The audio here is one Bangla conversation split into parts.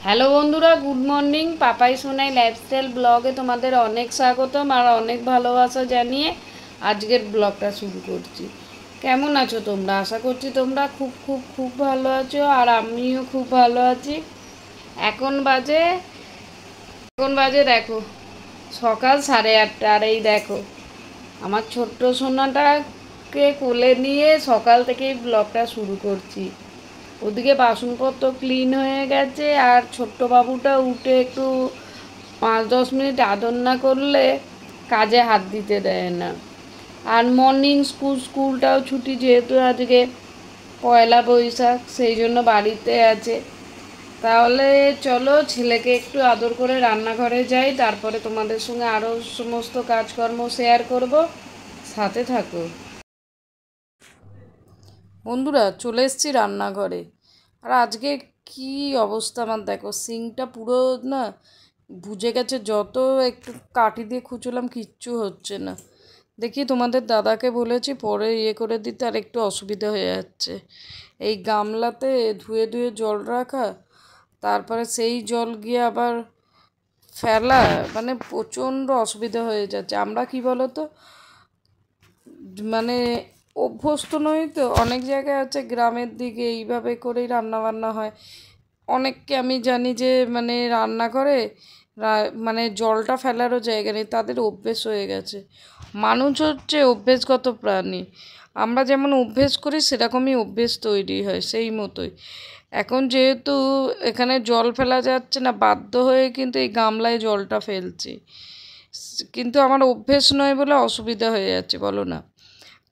হ্যালো বন্ধুরা, good morning. Papai Sonai lifestyle ব্লগে তোমাদের অনেক স্বাগতম আর অনেক ভালোবাসা জানিয়ে আজকের ব্লগটা শুরু করছি। কেমন আছো তোমরা? আশা করছি তোমরা খুব খুব খুব ভালো আছো আর আমিও খুব ভালো আছি। এখন বাজে এখন বাজে দেখো সকাল 8:30। আর এই দেখো আমার ছোট্ট সোনাটাকে কোলে নিয়ে সকাল থেকেই ব্লগটা শুরু করছি। ওদিকে বাসনপত্র ক্লিন হয়ে গেছে আর ছোট্ট বাবুটা উঠে একটু 5-10 মিনিট আদর না করলে কাজে হাত দিতে দেয় না। আর মর্নিং স্কুলটাও ছুটি, যেহেতু আজকে পয়লা বৈশাখ, সেই জন্য বাড়িতে আছে। তাহলে চলো ছেলেকে একটু আদর করে রান্নাঘরে যাই, তারপরে তোমাদের সঙ্গে আরও সমস্ত কাজকর্ম শেয়ার করব। সাথে থাকো বন্ধুরা। চলে এসেছি রান্নাঘরে। আর আজকে কি অবস্থা আমার দেখো, সিঙ্কটা পুরো না বুঝে গেছে। যত একটু কাঠি দিয়ে খুঁচলাম কিচ্ছু হচ্ছে না। দেখি তোমাদের দাদাকে বলেছি পরে করে দিতে, আর একটু অসুবিধা হয়ে যাচ্ছে। এই গামলাতে ধুয়ে ধুয়ে জল রাখা, তারপরে সেই জল গিয়ে আবার ফেলা, মানে প্রচণ্ড অসুবিধা হয়ে যাচ্ছে। আমরা কি বলো তো, মানে অভ্যস্ত নই তো। অনেক জায়গায় আছে গ্রামের দিকে এইভাবে করেই রান্নাবান্না হয়। অনেককে আমি জানি যে মানে রান্না করে মানে জলটা ফেলারও জায়গা নেই, তাদের অভ্যেস হয়ে গেছে। মানুষ হচ্ছে অভ্যেসগত প্রাণী। আমরা যেমন অভ্যেস করি সেরকমই অভ্যেস তৈরি হয় সেই মতোই। এখন যেহেতু এখানে জল ফেলা যাচ্ছে না, বাধ্য হয়ে কিন্তু এই গামলায় জলটা ফেলছি। কিন্তু আমার অভ্যেস নয় বলে অসুবিধা হয়ে যাচ্ছে, বলো না।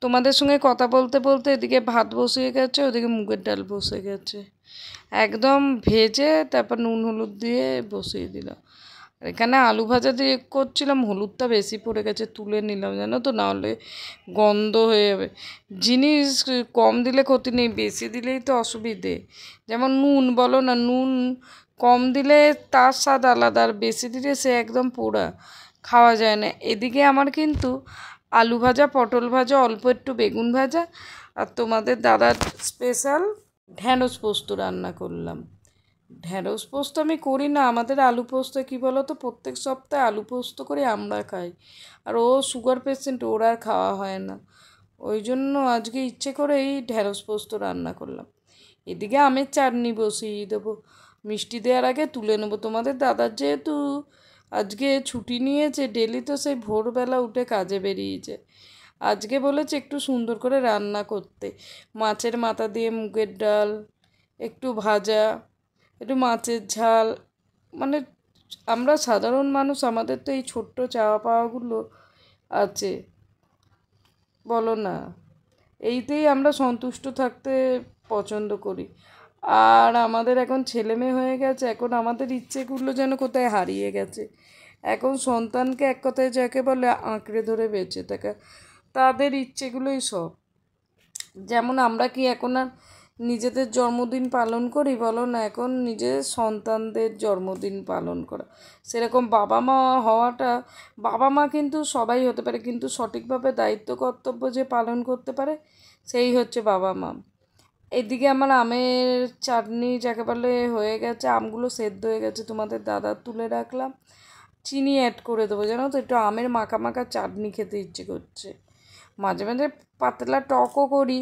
তোমাদের সঙ্গে কথা বলতে বলতে এদিকে ভাত বসিয়ে গেছে, ওদিকে মুগের ডাল বসে গেছে। একদম ভেজে তারপর নুন হলুদ দিয়ে বসিয়ে দিলাম। এখানে আলু ভাজা দিয়ে করছিলাম, হলুদটা বেশি পড়ে গেছে, তুলে নিলাম জানো তো, নাহলে গন্ধ হয়ে যাবে। জিনিস কম দিলে ক্ষতি নেই, বেশি দিলেই তো অসুবিধে। যেমন নুন বলো না, নুন কম দিলে তার স্বাদ আলাদা, আর বেশি দিলে সে একদম পোড়া, খাওয়া যায় না। এদিকে আমার কিন্তু আলু ভাজা, পটল ভাজা, অল্প একটু বেগুন ভাজা, আর তোমাদের দাদার স্পেশাল ঢ্যাঁড়স পোস্ত রান্না করলাম। ঢ্যাঁড়স পোস্ত আমি করি না, আমাদের আলু পোস্ত কী বলো তো, প্রত্যেক সপ্তাহে আলু পোস্ত করে আমরা খাই। আর ও সুগার পেশেন্ট, ওর আর খাওয়া হয় না। ওই জন্য আজকে ইচ্ছে করেই ঢ্যাঁড়স পোস্ত রান্না করলাম। এদিকে আমের চাটনি বসিয়ে দেবো, মিষ্টি দেওয়ার আগে তুলে নেবো। তোমাদের দাদার যেহেতু আজকে ছুটি নিয়েছে, ডেলি তো সেই ভোরবেলা উঠে কাজে বেরিয়েছে। আজকে বলেছে একটু সুন্দর করে রান্না করতে, মাছের মাথা দিয়ে মুগের ডাল, একটু ভাজা, একটু মাছের ঝাল। মানে আমরা সাধারণ মানুষ, আমাদের তো এই ছোট্ট চাওয়া পাওয়াগুলো আছে, বলো না। এইতেই আমরা সন্তুষ্ট থাকতে পছন্দ করি। আর আমাদের এখন ছেলে মেয়ে হয়ে গেছে, এখন আমাদের ইচ্ছেগুলো যেন কোথায় হারিয়ে গেছে। এখন সন্তানকে এক কথায় যাকে বলে আঁকড়ে ধরে বেঁচে থাকা, তাদের ইচ্ছেগুলোই সব। যেমন আমরা কি এখন আর নিজেদের জন্মদিন পালন করি, বলো না। এখন নিজেদের সন্তানদের জন্মদিন পালন করা, সেরকম বাবা মা হওয়াটা, বাবা মা কিন্তু সবাই হতে পারে, কিন্তু সঠিকভাবে দায়িত্ব কর্তব্য যে পালন করতে পারে সেই হচ্ছে বাবা মা। এদিকে আমার আমের চাটনি যাকে বলে হয়ে গেছে, আমগুলো সেদ্ধ হয়ে গেছে, তোমাদের দাদা তুলে রাখলাম। চিনি অ্যাড করে দেবো, জানো তো, একটু আমের মাখা মাখা চাটনি খেতে ইচ্ছে করছে। মাঝে মাঝে পাতলা টকও করি,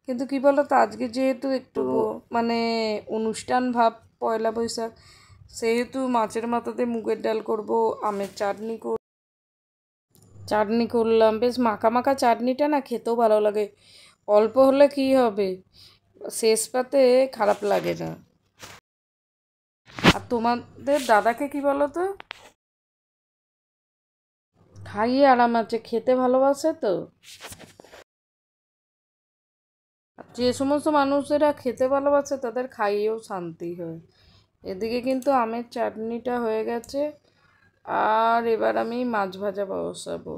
কিন্তু কী বলো তো, আজকে যেহেতু একটু মানে অনুষ্ঠান ভাব, পয়লা বৈশাখ, সেহেতু মাছের মাথাতে মুগের ডাল করব, আমের চাটনি করলাম। বেশ মাখা মাখা চাটনিটা না খেতেও ভালো লাগে। অল্প হলে কী হবে, শেষ পাতে খারাপ লাগে না। আর তোমাদের দাদাকে কি বলো তো, খাইয়ে আরাম আছে, খেতে ভালোবাসে তো। যে সমস্ত মানুষেরা খেতে ভালোবাসে তাদের খাইয়েও শান্তি হয়। এদিকে কিন্তু আমের চাটনিটা হয়ে গেছে, আর এবার আমি মাছ ভাজা বসাবো।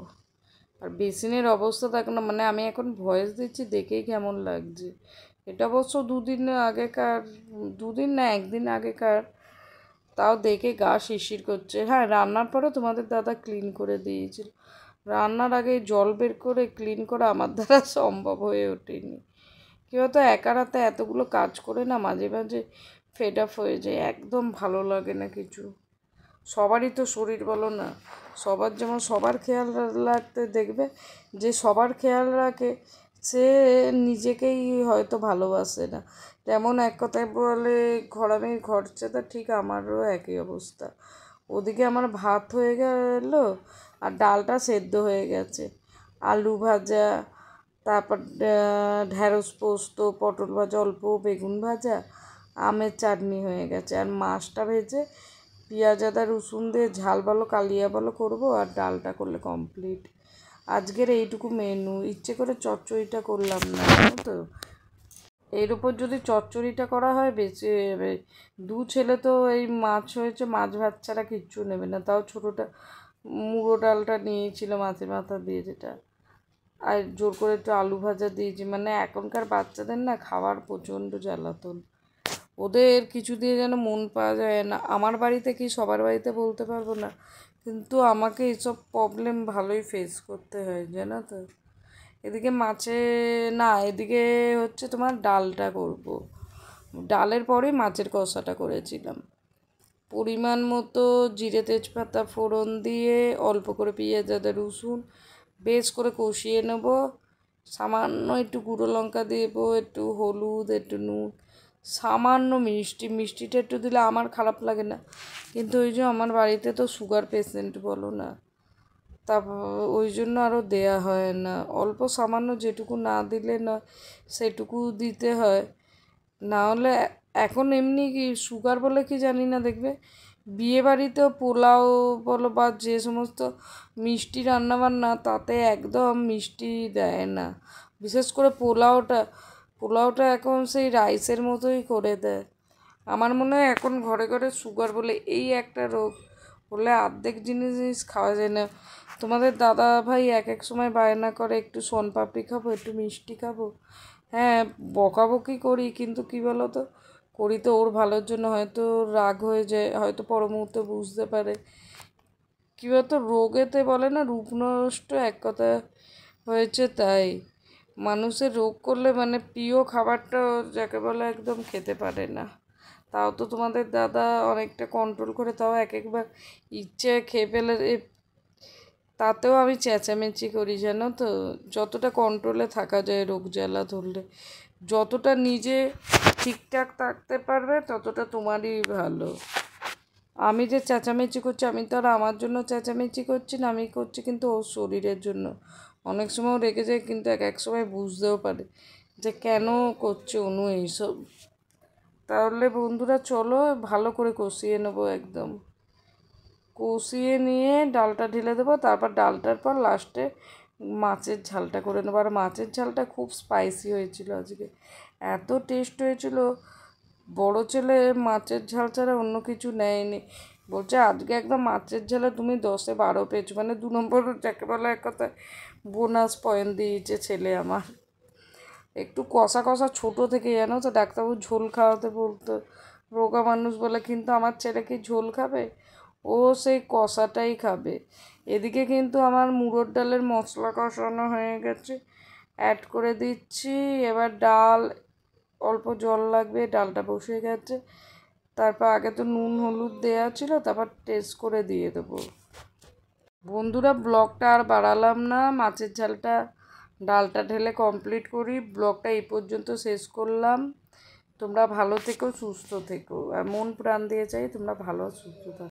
আর বেসিনের অবস্থা দেখো না, মানে আমি এখন ভয়েস দিচ্ছি দেখেই কেমন লাগছে। এটা অবশ্য দুদিন না একদিন আগেকার, তাও দেখে গা শিরশির করছে। হ্যাঁ, রান্নার পরে তোমাদের দাদা ক্লিন করে দিয়েছিল। রান্নার আগে জল বের করে ক্লিন করা আমার দ্বারা সম্ভব হয়ে ওঠেনি। কী হতো, একার হাতে এতগুলো কাজ করে না মাঝে মাঝে ফেড আপ হয়ে যায়, একদম ভালো লাগে না কিছু। সবারই তো শরীর বলো না, সবার যেমন সবার খেয়াল রাখতে দেখবে, যে সবার খেয়াল রাখে সে নিজেকেই হয়তো ভালোবাসে না। তেমন এক কথায় বলে ঘরামি ঘরচাদা, ঠিক আমারও একই অবস্থা। ওদিকে আমার ভাত হয়ে গেল আর ডালটা সেদ্ধ হয়ে গেছে, আলু ভাজা, তারপর ঢ্যাঁড়স পোস্ত, পটল ভাজা, অল্প বেগুন ভাজা, আমের চাটনি হয়ে গেছে। আর মাছটা ভেজে পেঁয়াজ আদা রসুন দিয়ে ঝাল বলো কালিয়া বলো করবো, আর ডালটা করলে কমপ্লিট। আজকের এইটুকু মেনু, ইচ্ছে করে চচ্চড়িটা করলাম না, জানো তো। এর উপর যদি চচ্চড়িটা করা হয় বেঁচে যাবে। দু ছেলে তো এই মাছ হয়েছে, মাছ ভাত ছাড়া কিচ্ছু নেবে না। তাও ছোটোটা মুড়ো ডালটা নিয়েছিল মাছের মাথা দিয়ে, যেটা আর জোর করে একটু আলু ভাজা দিয়েছি। মানে এখনকার বাচ্চাদের না খাওয়ার প্রচণ্ড জ্বালাতন, ওদের কিছু দিয়ে যেন মন পাওয়া যায় না। আমার বাড়িতে কি সবার বাড়িতে বলতে পারবো না, কিন্তু আমাকে এইসব প্রবলেম ভালোই ফেস করতে হয়, জানো তো। এদিকে মাছে না, এদিকে হচ্ছে তোমার ডালটা করব। ডালের পরে মাছের কষাটা করেছিলাম। পরিমাণ মতো জিরে তেজপাতা ফোড়ন দিয়ে অল্প করে পেঁয়াজ আদা রসুন বেশ করে কষিয়ে নেব। সামান্য একটু গুঁড়ো লঙ্কা দেবো, একটু হলুদ, একটু নুন, সামান্য মিষ্টিটা একটু দিলে আমার খারাপ লাগে না, কিন্তু ওই যে আমার বাড়িতে তো সুগার পেশেন্ট বলো না, তারপর ওই জন্য আরও দেয়া হয় না। অল্প সামান্য যেটুকু না দিলে না সেটুকু দিতে হয়, না হলে এখন এমনি কি সুগার বলে কি জানি না, দেখবে বিয়ে বাড়িতেও পোলাও বলো বা যে সমস্ত মিষ্টি রান্নাবান্না, তাতে একদম মিষ্টি দেয় না। বিশেষ করে পোলাওটা এখন সেই রাইসের মতোই করে দেয়। আমার মনে হয় এখন ঘরে ঘরে সুগার বলে এই একটা রোগ বলে অর্ধেক জিনিস খাওয়া যায় না। তোমাদের দাদা ভাই এক এক সময় বায়না করে একটু শনপাপড়ি খাবো, একটু মিষ্টি খাবো। হ্যাঁ, বকাবকি করি, কিন্তু কী বলো তো, করি তো ওর ভালোর জন্য। হয়তো রাগ হয়ে যায়, হয়তো পর মুহূর্তে বুঝতে পারে। কী বলতো, রোগেতে বলে না রূপ নষ্ট, এক কথা হয়েছে তাই। মানুষের রোগ করলে মানে প্রিয় খাবারটা যাকে বলে একদম খেতে পারে না। তাও তো তোমাদের দাদা অনেকটা কন্ট্রোল করে, তাও এক একবার ইচ্ছে খেয়ে ফেলে, তাতেও আমি চেঁচামেচি করি, জানো তো। যতটা কন্ট্রোলে থাকা যায় রোগ জ্বালা ধরলে, যতটা নিজে ঠিকঠাক থাকতে পারবে ততটা তোমারই ভালো। আমি যে চেঁচামেচি করছি, আমি তো আর আমার জন্য চেঁচামেচি করছি না, আমি করছি কিন্তু ওর শরীরের জন্য। অনেক সময়ও রেগে যায়, কিন্তু এক এক সময় বুঝতেও পারে যে কেন করছে অনু এইসব। তাহলে বন্ধুরা চলো ভালো করে কষিয়ে নেবো, একদম কষিয়ে নিয়ে ডালটা ঢেলে দেবো। তারপর ডালটার পর লাস্টে মাছের ঝালটা করে নেবো। আর মাছের ঝালটা খুব স্পাইসি হয়েছিল আজকে, এত টেস্ট হয়েছিল। বড় ছেলে মাছের ঝাল ছাড়া অন্য কিছু নেয়নি, বলছে আজকে একদম মাছের ঝালে তুমি 10-এ 12 পেয়েছো। মানে 2 নম্বর যাকে বলা এক কথায় বোনাস পয়েন্ট দিয়েছে ছেলে আমার। একটু কষা কষা ছোটো থেকে, জানো তো, ডাক্তারবাবু ঝোল খাওয়াতে বলতো, রোগা মানুষ বলে, কিন্তু আমার ছেলে কি ঝোল খাবে, ও সেই কষাটাই খাবে। এদিকে কিন্তু আমার মুগের ডালের মশলা কষানো হয়ে গেছে, অ্যাড করে দিচ্ছি। এবার ডাল, অল্প জল লাগবে, ডালটা বসে গেছে। তারপর আগে তো নুন হলুদ দেওয়া ছিল, তারপর টেস্ট করে দিয়ে দেবো। বন্ধুরা ব্লগটা আর বাড়ালাম না, মাছের ঝালটা ডালটা ঢেলে কমপ্লিট করি। ব্লগটা এই পর্যন্ত শেষ করলাম। তোমরা ভালো থেকো, সুস্থ থেকো, আর মন প্রাণ দিয়ে চাই তোমরা ভালো সুস্থ থাকো।